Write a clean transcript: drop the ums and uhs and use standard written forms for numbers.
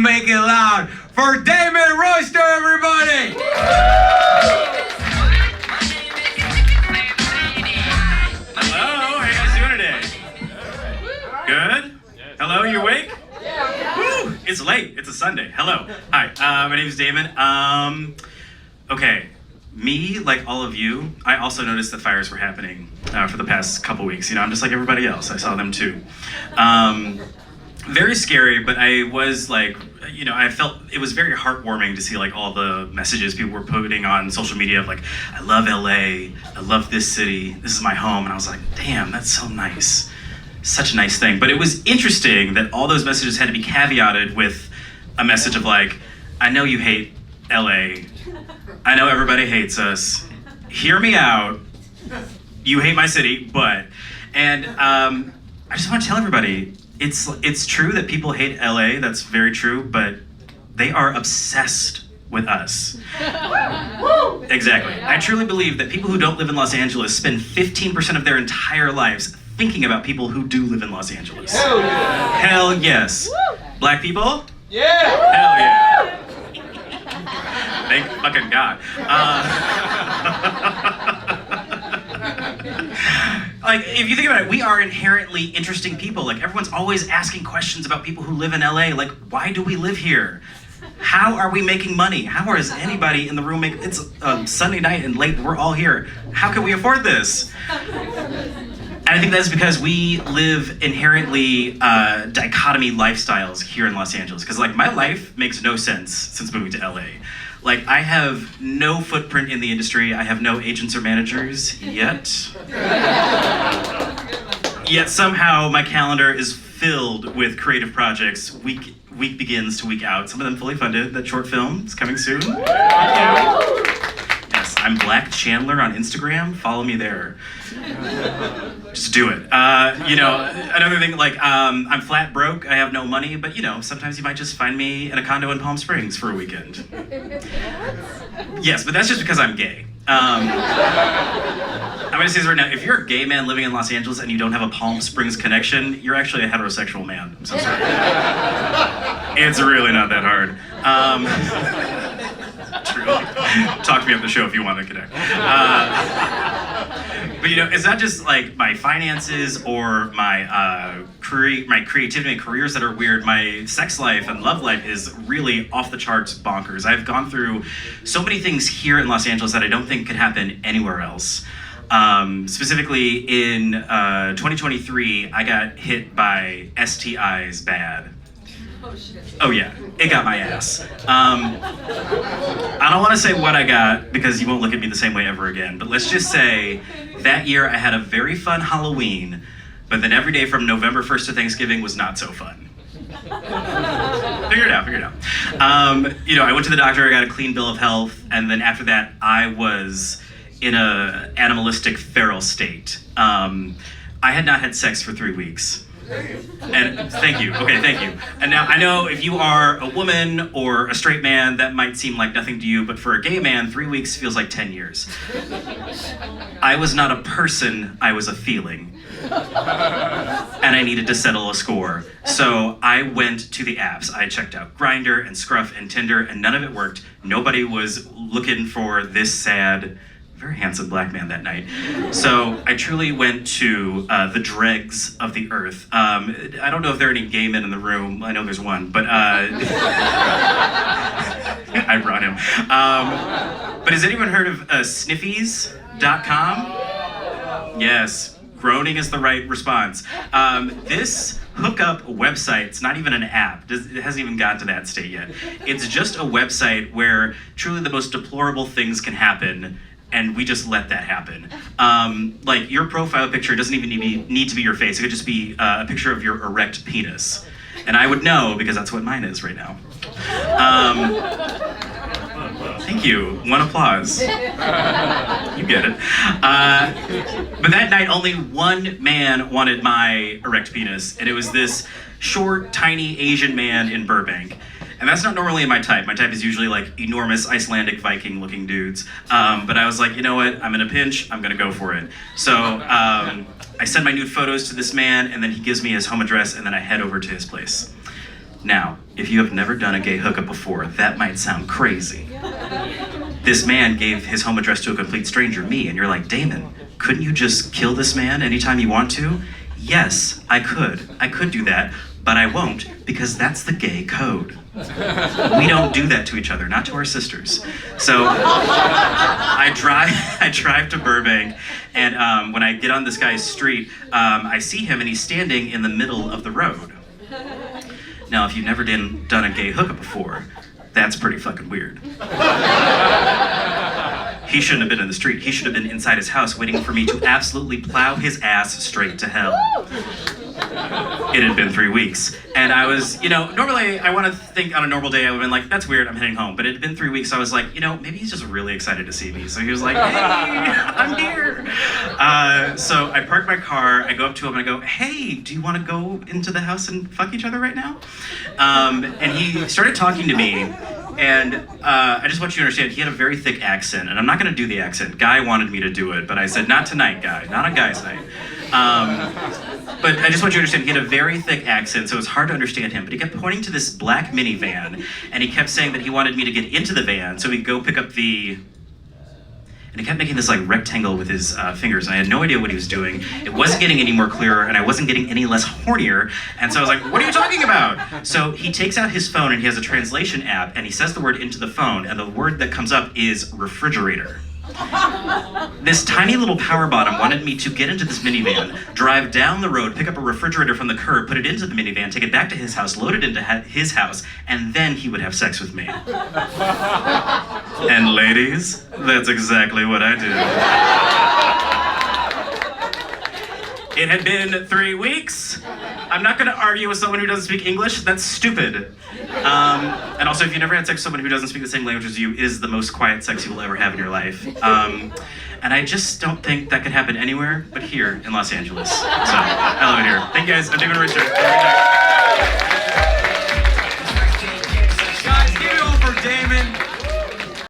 make it loud for Damon Royster, everybody! Hello, how you guys doing today? Good? Hello, you awake? Woo! It's late, it's a Sunday. Hello. Hi, my name is Damon. Okay, me, like all of you, I also noticed that fires were happening for the past couple weeks. You know, I'm just like everybody else. I saw them too. Very scary, but I was like, you know, I felt it was very heartwarming to see like all the messages people were putting on social media of like, I love LA, I love this city, this is my home. And I was like, damn, that's so nice. Such a nice thing. But it was interesting that all those messages had to be caveated with a message of like, I know you hate LA. I know everybody hates us. Hear me out. You hate my city, but. And I just want to tell everybody, it's true that people hate LA, that's very true, but they are obsessed with us. Exactly. I truly believe that people who don't live in Los Angeles spend 15% of their entire lives thinking about people who do live in Los Angeles. Hell yeah. Hell yes. Black people? Yeah. Hell yeah. Thank fucking God. Like, if you think about it, we are inherently interesting people. Like, everyone's always asking questions about people who live in LA. Like, why do we live here? How are we making money? How is anybody in the room making... It's a Sunday night and late, we're all here. How can we afford this? And I think that's because we live inherently dichotomy lifestyles here in Los Angeles. Because, like, my life makes no sense since moving to LA. Like, I have no footprint in the industry. I have no agents or managers yet. Yet somehow my calendar is filled with creative projects. Week begins to week out. Some of them fully funded. That short film is coming soon. Yes, I'm Black Chandler on Instagram. Follow me there. Just do it. You know, another thing, like, I'm flat broke, I have no money, but you know, sometimes you might just find me in a condo in Palm Springs for a weekend. Yes, but that's just because I'm gay. I'm gonna say this right now, if you're a gay man living in Los Angeles and you don't have a Palm Springs connection, you're actually a heterosexual man. I'm so sorry. It's really not that hard. Truly. Talk to me on the show if you want to connect. But you know, it's not just like my finances or my my creativity and careers that are weird. My sex life and love life is really off the charts bonkers. I've gone through so many things here in Los Angeles that I don't think could happen anywhere else. Specifically in 2023, I got hit by STIs bad. Oh yeah, it got my ass. I don't want to say what I got because you won't look at me the same way ever again, but let's just say that year I had a very fun Halloween, but then every day from November 1st to Thanksgiving was not so fun. Figure it out. You know, I went to the doctor, I got a clean bill of health, and then after that I was in a animalistic feral state. I had not had sex for 3 weeks. And thank you. Okay, thank you. And now I know if you are a woman or a straight man, that might seem like nothing to you, but for a gay man, 3 weeks feels like 10 years. I was not a person, I was a feeling. And I needed to settle a score. So I went to the apps. I checked out Grindr and Scruff and Tinder, and none of it worked. Nobody was looking for this sad, very handsome black man that night. So I truly went to the dregs of the earth. I don't know if there are any gay men in the room. I know there's one, but I brought him. But has anyone heard of sniffies.com? Yes, groaning is the right response. This hookup website, it's not even an app, it hasn't even gotten to that state yet. It's just a website where truly the most deplorable things can happen, and we just let that happen. Like, your profile picture doesn't even need to be your face. It could just be a picture of your erect penis. And I would know, because that's what mine is right now. Thank you. One applause. You get it. But that night, only one man wanted my erect penis, and it was this short, tiny Asian man in Burbank. And that's not normally my type. My type is usually like enormous Icelandic Viking looking dudes. But I was like, you know what? I'm in a pinch. I'm gonna go for it. So I send my nude photos to this man, and then he gives me his home address, and then I head over to his place. Now, if you have never done a gay hookup before, that might sound crazy. This man gave his home address to a complete stranger, me, and you're like, Damon, couldn't you just kill this man anytime you want to? Yes, I could. I could do that, but I won't, because that's the gay code. We don't do that to each other, not to our sisters. So I drive to Burbank, and when I get on this guy's street, I see him, and he's standing in the middle of the road. Now, if you've never done a gay hookup before, that's pretty fucking weird. He shouldn't have been in the street. He should have been inside his house waiting for me to absolutely plow his ass straight to hell. It had been 3 weeks. And I was, normally I want to think on a normal day I would have been like, that's weird, I'm heading home. But it had been 3 weeks, so I was like, maybe he's just really excited to see me. So he was like, hey, I'm here. So I park my car, I go up to him and I go, hey, do you want to go into the house and fuck each other right now? And he started talking to me. And I just want you to understand, he had a very thick accent, and I'm not going to do the accent. Guy wanted me to do it, but I said, not tonight, Guy, not on Guy's night. But I just want you to understand, he had a very thick accent, so it was hard to understand him, but he kept pointing to this black minivan, and he kept saying that he wanted me to get into the van so we could go pick up the... And he kept making this rectangle with his fingers, and I had no idea what he was doing. It wasn't getting any more clearer, and I wasn't getting any less hornier, and so I was like, what are you talking about? So he takes out his phone, and he has a translation app, and he says the word into the phone, and the word that comes up is refrigerator. This tiny little power bottom wanted me to get into this minivan, drive down the road, pick up a refrigerator from the curb, put it into the minivan, take it back to his house, load it into his house, and then he would have sex with me. And ladies, that's exactly what I did. It had been 3 weeks. I'm not going to argue with someone who doesn't speak English. That's stupid. And also, if you never had sex with someone who doesn't speak the same language as you, is the most quiet sex you will ever have in your life. And I just don't think that could happen anywhere but here in Los Angeles. So, I love it here. Thank you guys. I'm Damon Royster.